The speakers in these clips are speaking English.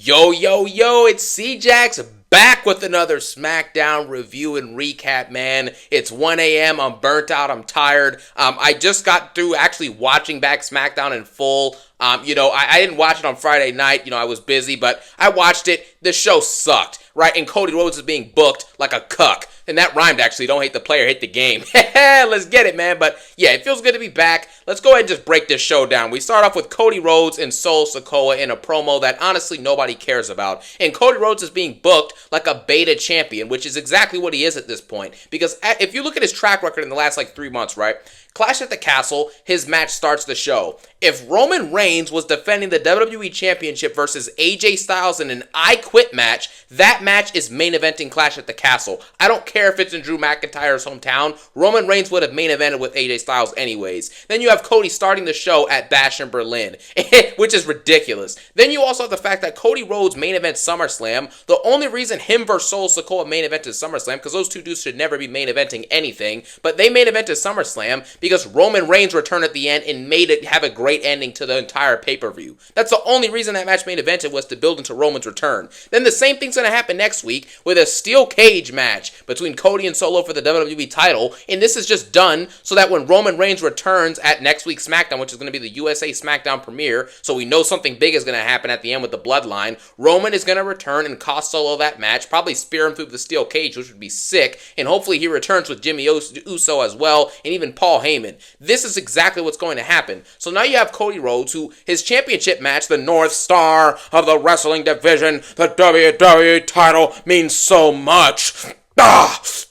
Yo, yo, yo, it's C-Jax back with another Smackdown review and recap, man. It's 1 a.m. I'm burnt out. I'm tired. I just got through actually watching back Smackdown in full. I didn't watch it on Friday night. I was busy, but I watched it. The show sucked, right? And Cody Rhodes is being booked like a cuck. And that rhymed, actually. Don't hate the player, hate the game. Let's get it, man. But yeah, it feels good to be back. Let's go ahead and just break this show down. We start off with Cody Rhodes and Solo Sikoa in a promo that honestly nobody cares about. And Cody Rhodes is being booked like a beta champion, which is exactly what he is at this point. Because if you look at his track record in the last 3 months, right? Clash at the Castle, his match starts the show. If Roman Reigns was defending the WWE Championship versus AJ Styles in an I Quit match, that match is main eventing Clash at the Castle. I don't care if it's in Drew McIntyre's hometown. Roman Reigns would have main evented with AJ Styles anyways. Then you have Cody starting the show at Bash in Berlin, which is ridiculous. Then you also have the fact that Cody Rhodes main event SummerSlam. The only reason him versus Solo Sikoa main evented SummerSlam, because those two dudes should never be main eventing anything, but they main evented SummerSlam because Roman Reigns returned at the end and made it have a great ending to the entire pay-per-view. That's the only reason that match main evented, was to build into Roman's return. Then the same thing's going to happen next week with a steel cage match between Cody and Solo for the WWE title, and this is just done so that when Roman Reigns returns at next week's SmackDown, which is going to be the USA SmackDown premiere, so we know something big is going to happen at the end with the Bloodline, Roman is going to return and cost Solo that match, probably spear him through the steel cage, which would be sick, and hopefully he returns with Jimmy Uso as well, and even Paul Heyman. This is exactly what's going to happen. So now you have Cody Rhodes, who his championship match, the North Star of the wrestling division, the WWE title, means so much.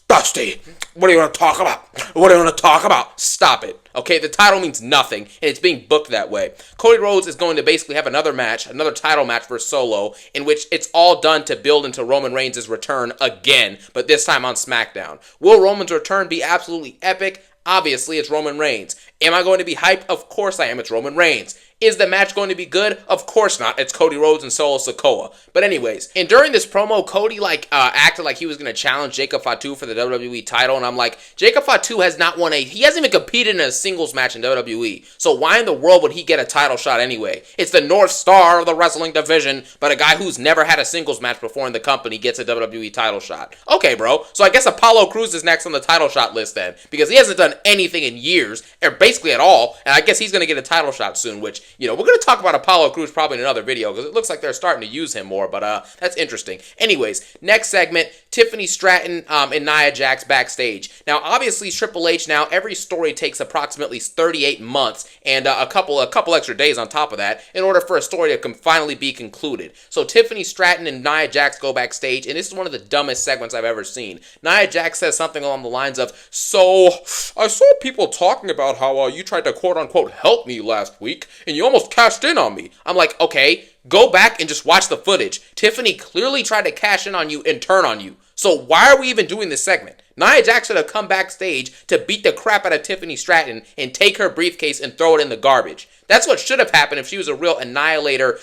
Dusty, what do you want to talk about? What do you want to talk about? Stop it. Okay, the title means nothing, and it's being booked that way. Cody Rhodes is going to basically have another match, another title match for Solo, in which it's all done to build into Roman Reigns' return again, but this time on SmackDown. Will Roman's return be absolutely epic? Obviously, it's Roman Reigns. Am I going to be hyped? Of course I am. It's Roman Reigns. Is the match going to be good? Of course not. It's Cody Rhodes and Solo Sikoa. But anyways, and during this promo, Cody acted like he was going to challenge Jacob Fatu for the WWE title, and I'm like, Jacob Fatu has not won he hasn't even competed in a singles match in WWE, so why in the world would he get a title shot anyway? It's the North Star of the wrestling division, but a guy who's never had a singles match before in the company gets a WWE title shot. Okay, bro, so I guess Apollo Crews is next on the title shot list then, because he hasn't done anything in years, or basically at all, and I guess he's going to get a title shot soon, which, we're going to talk about Apollo Crews probably in another video, because it looks like they're starting to use him more, but that's interesting. Anyways, next segment, Tiffany Stratton and Nia Jax backstage. Now, obviously, Triple H now, every story takes approximately 38 months, and a couple extra days on top of that, in order for a story to finally be concluded. So Tiffany Stratton and Nia Jax go backstage, and this is one of the dumbest segments I've ever seen. Nia Jax says something along the lines of, "So, I saw people talking about how you tried to quote-unquote help me last week, and you almost cashed in on me." I'm like, okay, go back and just watch the footage. Tiffany clearly tried to cash in on you and turn on you. So why are we even doing this segment? Nia Jax should have come backstage to beat the crap out of Tiffany Stratton and take her briefcase and throw it in the garbage. That's what should have happened if she was a real annihilator,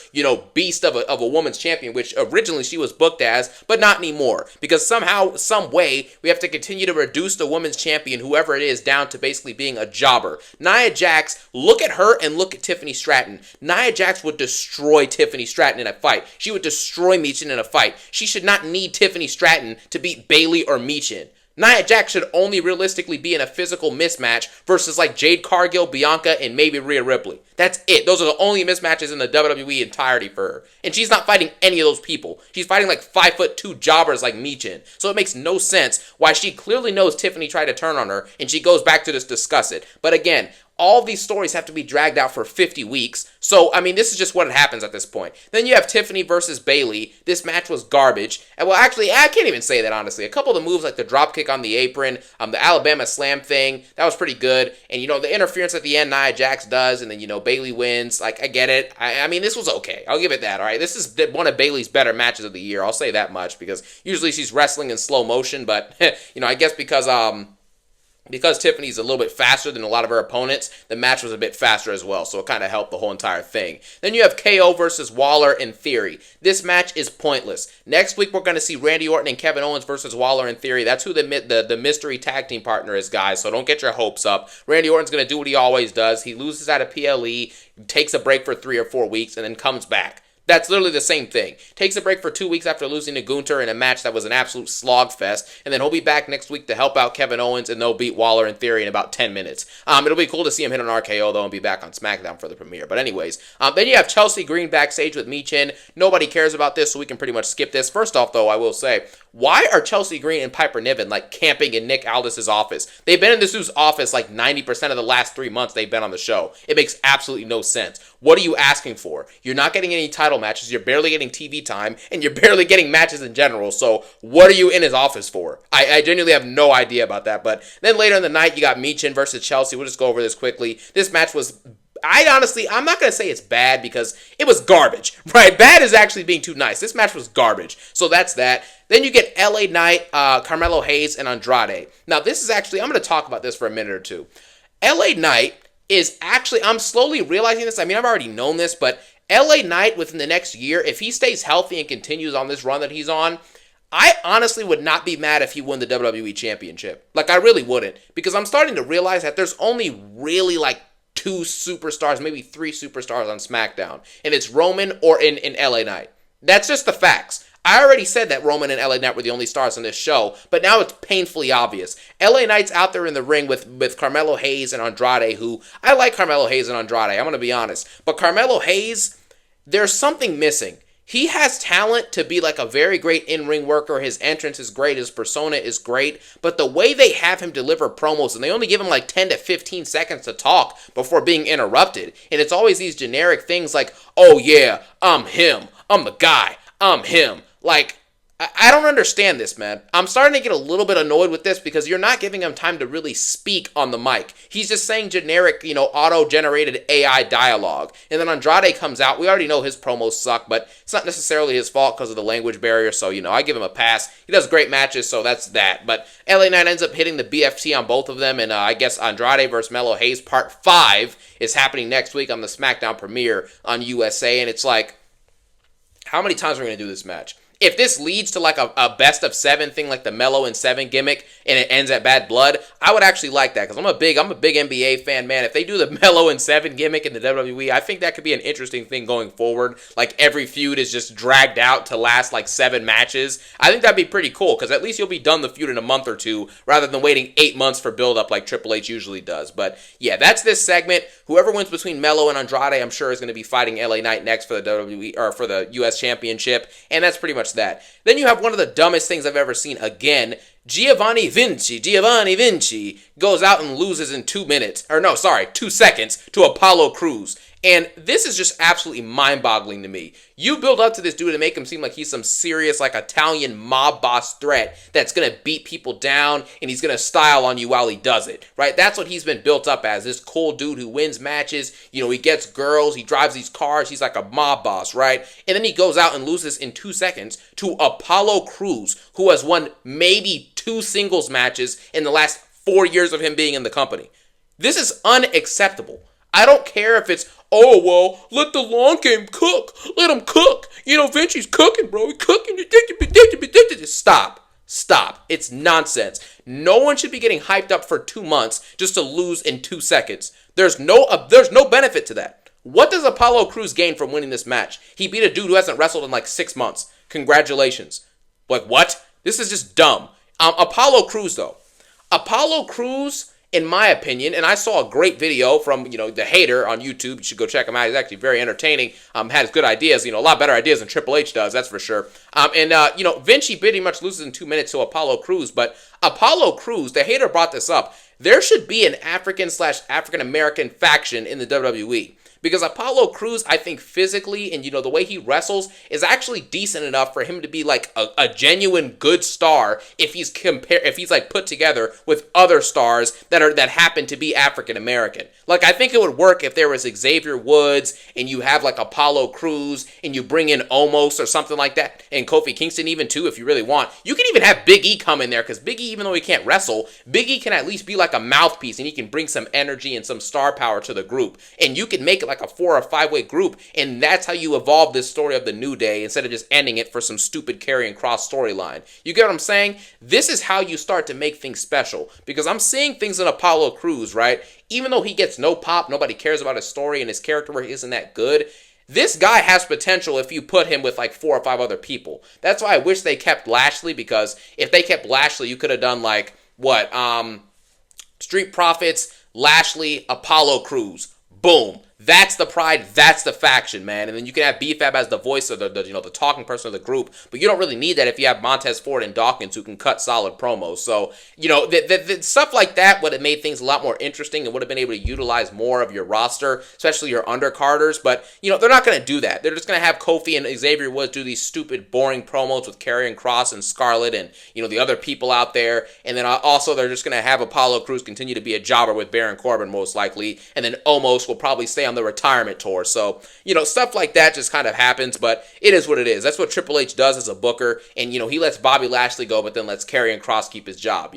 beast of a woman's champion, which originally she was booked as, but not anymore. Because somehow, some way, we have to continue to reduce the women's champion, whoever it is, down to basically being a jobber. Nia Jax, look at her and look at Tiffany Stratton. Nia Jax would destroy Tiffany Stratton in a fight. She would destroy Michin in a fight. She should not need Tiffany Stratton to beat Bayley or Michin. Nia Jax should only realistically be in a physical mismatch versus Jade Cargill, Bianca, and maybe Rhea Ripley. That's it. Those are the only mismatches in the WWE entirety for her. And she's not fighting any of those people. She's fighting 5'2" jobbers like Michin. So it makes no sense why she clearly knows Tiffany tried to turn on her, and she goes back to just discuss it. But again, all these stories have to be dragged out for 50 weeks. So, this is just what happens at this point. Then you have Tiffany versus Bayley. This match was garbage. And well, actually, I can't even say that, honestly. A couple of the moves, like the dropkick on the apron, the Alabama Slam thing, that was pretty good. And, the interference at the end, Nia Jax does, and then, Bayley wins. I get it. I mean, this was okay. I'll give it that, all right? This is one of Bayley's better matches of the year. I'll say that much, because usually she's wrestling in slow motion. But, I guess because Tiffany's a little bit faster than a lot of her opponents, the match was a bit faster as well, so it kind of helped the whole entire thing. Then you have KO versus Waller and Theory. This match is pointless. Next week, we're going to see Randy Orton and Kevin Owens versus Waller and Theory. That's who the mystery tag team partner is, guys, so don't get your hopes up. Randy Orton's going to do what he always does. He loses at a PLE, takes a break for 3 or 4 weeks, and then comes back. That's literally the same thing. Takes a break for 2 weeks after losing to Gunter in a match that was an absolute slog fest, and then he'll be back next week to help out Kevin Owens, and they'll beat Waller in theory in about 10 minutes. It'll be cool to see him hit an RKO though and be back on SmackDown for the premiere. But anyways, then you have Chelsea Green backstage with Michin. Nobody cares about this, so we can pretty much skip this. First off though, I will say, why are Chelsea Green and Piper Niven like camping in Nick Aldis's office? They've been in this dude's office like 90% of the last 3 months they've been on the show. It makes absolutely no sense. What are you asking for? You're not getting any title matches, you're barely getting TV time, and you're barely getting matches in general, so what are you in his office for? I genuinely have no idea about that. But then later in the night, you got Michin versus Chelsea. We'll just go over this quickly. This match was... I'm not going to say it's bad because it was garbage, right? Bad is actually being too nice. This match was garbage. So that's that. Then you get LA Knight, Carmelo Hayes, and Andrade. Now, this is actually, I'm going to talk about this for a minute or two. LA Knight is actually, I'm slowly realizing this. I mean, I've already known this, but LA Knight within the next year, if he stays healthy and continues on this run that he's on, I honestly would not be mad if he won the WWE Championship. Like, I really wouldn't. Because I'm starting to realize that there's only really like 2 superstars, maybe 3 superstars on SmackDown. And it's Roman or in LA Knight. That's just the facts. I already said that Roman and LA Knight were the only stars on this show, but now it's painfully obvious. LA Knight's out there in the ring with Carmelo Hayes and Andrade, who, I like Carmelo Hayes and Andrade, I'm going to be honest. But Carmelo Hayes, there's something missing. He has talent to be like a very great in-ring worker. His entrance is great. His persona is great. But the way they have him deliver promos, and they only give him like 10 to 15 seconds to talk before being interrupted. And it's always these generic things like, oh yeah, I'm him. I'm the guy. I'm him. Like, I don't understand this, man. I'm starting to get a little bit annoyed with this because you're not giving him time to really speak on the mic. He's just saying generic, auto-generated AI dialogue. And then Andrade comes out. We already know his promos suck, but it's not necessarily his fault because of the language barrier. So, I give him a pass. He does great matches, so that's that. But LA Knight ends up hitting the BFT on both of them. And I guess Andrade versus Melo Hayes Part 5 is happening next week on the SmackDown premiere on USA. And it's like, how many times are we going to do this match? If this leads to like a best of 7 thing, like the Mellow in 7 gimmick, and it ends at Bad Blood, I would actually like that because I'm a big NBA fan, man. If they do the Mellow in 7 gimmick in the WWE, I think that could be an interesting thing going forward. Like every feud is just dragged out to last like 7 matches. I think that'd be pretty cool because at least you'll be done the feud in a month or 2 rather than waiting 8 months for build up like Triple H usually does. But yeah, that's this segment. Whoever wins between Mellow and Andrade, I'm sure is going to be fighting LA Knight next for the WWE or for the US Championship, and that's pretty much that. Then you have one of the dumbest things I've ever seen again. Giovanni Vinci goes out and loses in 2 seconds to Apollo Crews. And this is just absolutely mind-boggling to me. You build up to this dude and make him seem like he's some serious, like, Italian mob boss threat that's going to beat people down and he's going to style on you while he does it, right? That's what he's been built up as, this cool dude who wins matches. He gets girls, he drives these cars, he's like a mob boss, right? And then he goes out and loses in 2 seconds to Apollo Crews, who has won maybe 2 singles matches in the last 4 years of him being in the company. This is unacceptable. I don't care if it's, oh, well, let the long game cook. Let him cook. Vinci's cooking, bro. He's cooking. Stop. It's nonsense. No one should be getting hyped up for 2 months just to lose in 2 seconds. There's no benefit to that. What does Apollo Crews gain from winning this match? He beat a dude who hasn't wrestled in like 6 months. Congratulations. Like, what? This is just dumb. Apollo Crews, though. Apollo Crews, in my opinion, and I saw a great video from, the Hater on YouTube. You should go check him out. He's actually very entertaining. Has good ideas, a lot better ideas than Triple H does, that's for sure. Vinci pretty much loses in 2 minutes to Apollo Crews, but Apollo Crews, the Hater brought this up. There should be an African/African-American faction in the WWE. Because Apollo Crews, I think physically and, the way he wrestles is actually decent enough for him to be like a genuine good star if he's put together with other stars that happen to be African American. Like, I think it would work if there was Xavier Woods and you have like Apollo Crews and you bring in Omos or something like that, and Kofi Kingston even too if you really want. You can even have Big E come in there because Big E, even though he can't wrestle, Big E can at least be like a mouthpiece and he can bring some energy and some star power to the group. And you can make it like a 4 or 5 way group, and that's how you evolve this story of the New Day instead of just ending it for some stupid Karrion Kross storyline. You get what I'm saying? This is how you start to make things special, because I'm seeing things in Apollo Crews, right? Even though he gets no pop, nobody cares about his story, and his character work isn't that good. This guy has potential if you put him with like 4 or 5 other people. That's why I wish they kept Lashley, because if they kept Lashley, you could have done like what? Street Profits, Lashley, Apollo Crews. Boom. That's the pride. That's the faction, man. And then you can have BFAB as the voice of the talking person of the group. But you don't really need that if you have Montez Ford and Dawkins who can cut solid promos. So, the stuff like that would have made things a lot more interesting and would have been able to utilize more of your roster, especially your undercarders. But, they're not going to do that. They're just going to have Kofi and Xavier Woods do these stupid, boring promos with Karrion Kross and Scarlett and, the other people out there. And then also they're just going to have Apollo Crews continue to be a jobber with Baron Corbin most likely. And then Omos will probably stay on the retirement tour. So, stuff like that just kind of happens, but it is what it is. That's what Triple H does as a booker, and, he lets Bobby Lashley go, but then lets Karrion Kross keep his job,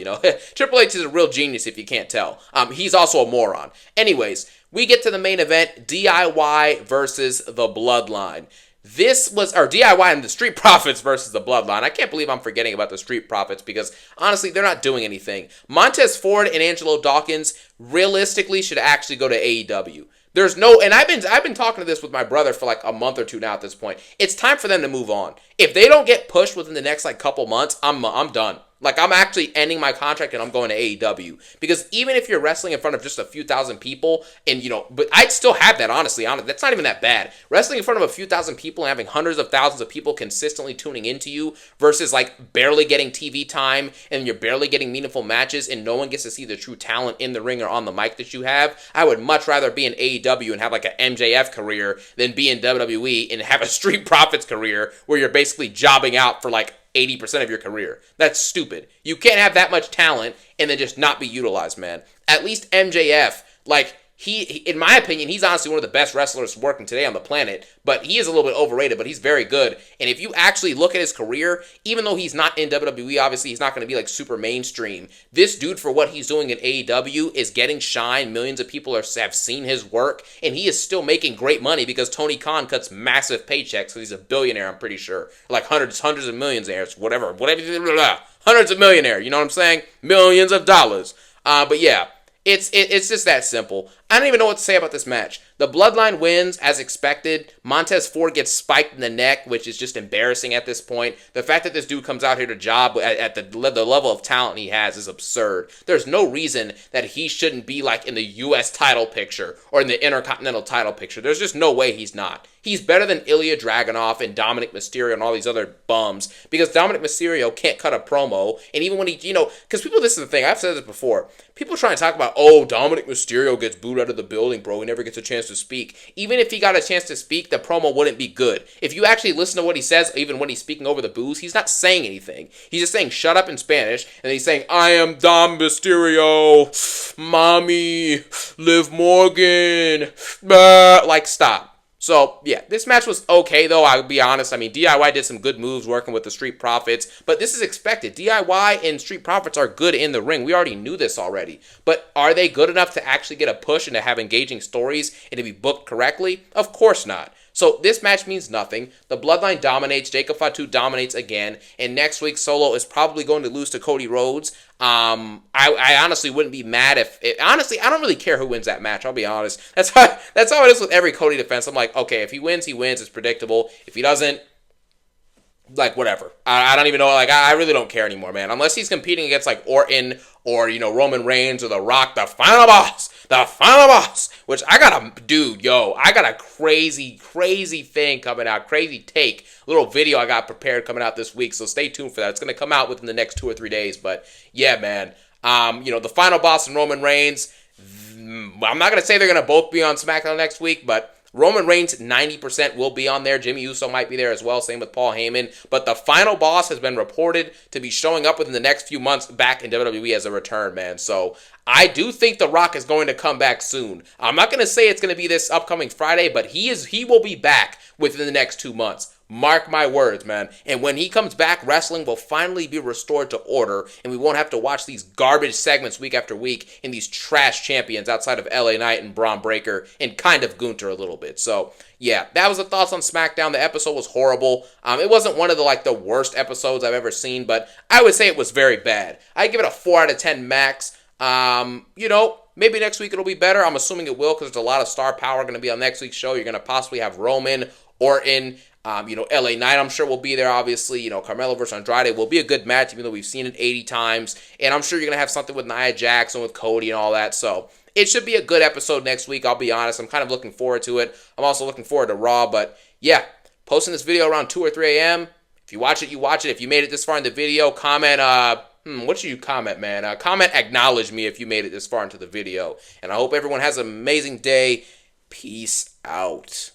Triple H is a real genius if you can't tell. He's also a moron. Anyways, we get to the main event, DIY versus the Bloodline. This was, or DIY and the Street Profits versus the Bloodline. I can't believe I'm forgetting about the Street Profits because, honestly, they're not doing anything. Montez Ford and Angelo Dawkins realistically should actually go to AEW. There's no, and I've been talking to this with my brother for like a month or two now at this point. It's time for them to move on. If they don't get pushed within the next like couple months, I'm done. Like, I'm actually ending my contract and I'm going to AEW. Because even if you're wrestling in front of just a few thousand people, and, but I'd still have that, honestly. That's not even that bad. Wrestling in front of a few thousand people and having hundreds of thousands of people consistently tuning into you versus, like, barely getting TV time and you're barely getting meaningful matches and no one gets to see the true talent in the ring or on the mic that you have, I would much rather be in AEW and have, like, an MJF career than be in WWE and have a Street Profits career where you're basically jobbing out for, like, 80% of your career. That's stupid. You can't have that much talent and then just not be utilized, man. At least MJF, like, he, in my opinion, he's honestly one of the best wrestlers working today on the planet, but he is a little bit overrated, but he's very good. And if you actually look at his career, even though he's not in WWE, obviously he's not going to be like super mainstream, this dude, for what he's doing in AEW, is getting shine. Millions of people have seen his work, and he is still making great money because Tony Khan cuts massive paychecks because he's a billionaire, I'm pretty sure. Like hundreds of millionaires, whatever, hundreds of millionaire, you know what I'm saying? Millions of dollars. But yeah. It's just that simple. I don't even know what to say about this match. The Bloodline wins as expected. Montez Ford gets spiked in the neck, which is just embarrassing at this point. The fact that this dude comes out here to job at the level of talent he has is absurd. There's no reason that he shouldn't be like in the U.S. title picture or in the Intercontinental title picture. There's just no way he's not. He's better than Ilya Dragunov and Dominic Mysterio and all these other bums because Dominic Mysterio can't cut a promo. And even when he, because people, this is the thing, I've said this before. People try to talk about, oh, Dominic Mysterio gets booed out of the building, bro. He never gets a chance to speak. Even if he got a chance to speak, the promo wouldn't be good. If you actually listen to what he says, even when he's speaking over the boos, he's not saying anything. He's just saying shut up in Spanish, and he's saying, I am Dom Mysterio, mommy, Liv Morgan, like, stop. So, yeah, this match was okay, though, I'll be honest. I mean, DIY did some good moves working with the Street Profits, but this is expected. DIY and Street Profits are good in the ring. We already knew this already. But are they good enough to actually get a push and to have engaging stories and to be booked correctly? Of course not. So this match means nothing. The Bloodline dominates. Jacob Fatu dominates again. And next week, Solo is probably going to lose to Cody Rhodes. I honestly wouldn't be mad if... honestly, I don't really care who wins that match. I'll be honest. That's how it is with every Cody defense. I'm like, okay, if he wins, he wins. It's predictable. If he doesn't, like, whatever. I don't even know. Like, I really don't care anymore, man. Unless he's competing against, like, Orton or, Roman Reigns or The Rock, the final boss. The final boss. Which I got a crazy, crazy thing coming out. Crazy take. Little video I got prepared coming out this week. So stay tuned for that. It's going to come out within the next 2 or 3 days. But, yeah, man. The final boss and Roman Reigns. I'm not going to say they're going to both be on SmackDown next week, but Roman Reigns 90% will be on there. Jimmy Uso might be there as well. Same with Paul Heyman. But the final boss has been reported to be showing up within the next few months back in WWE as a return, man. So I do think The Rock is going to come back soon. I'm not going to say it's going to be this upcoming Friday, but he will be back within the next 2 months. Mark my words, man. And when he comes back, wrestling will finally be restored to order, and we won't have to watch these garbage segments week after week and these trash champions outside of LA Knight and Braun Breaker and kind of Gunther a little bit. So, yeah, that was the thoughts on SmackDown. The episode was horrible. It wasn't one of the worst episodes I've ever seen, but I would say it was very bad. I give it a 4 out of 10 max. Maybe next week it'll be better. I'm assuming it will because there's a lot of star power going to be on next week's show. You're going to possibly have Roman, Orton, LA Knight, I'm sure will be there, obviously. Carmelo versus Andrade will be a good match, even though we've seen it 80 times. And I'm sure you're going to have something with Nia Jax, with Cody and all that. So it should be a good episode next week, I'll be honest. I'm kind of looking forward to it. I'm also looking forward to Raw. But yeah, posting this video around 2 or 3 a.m. If you watch it, you watch it. If you made it this far in the video, comment, what should you comment, man? Comment acknowledge me if you made it this far into the video. And I hope everyone has an amazing day. Peace out.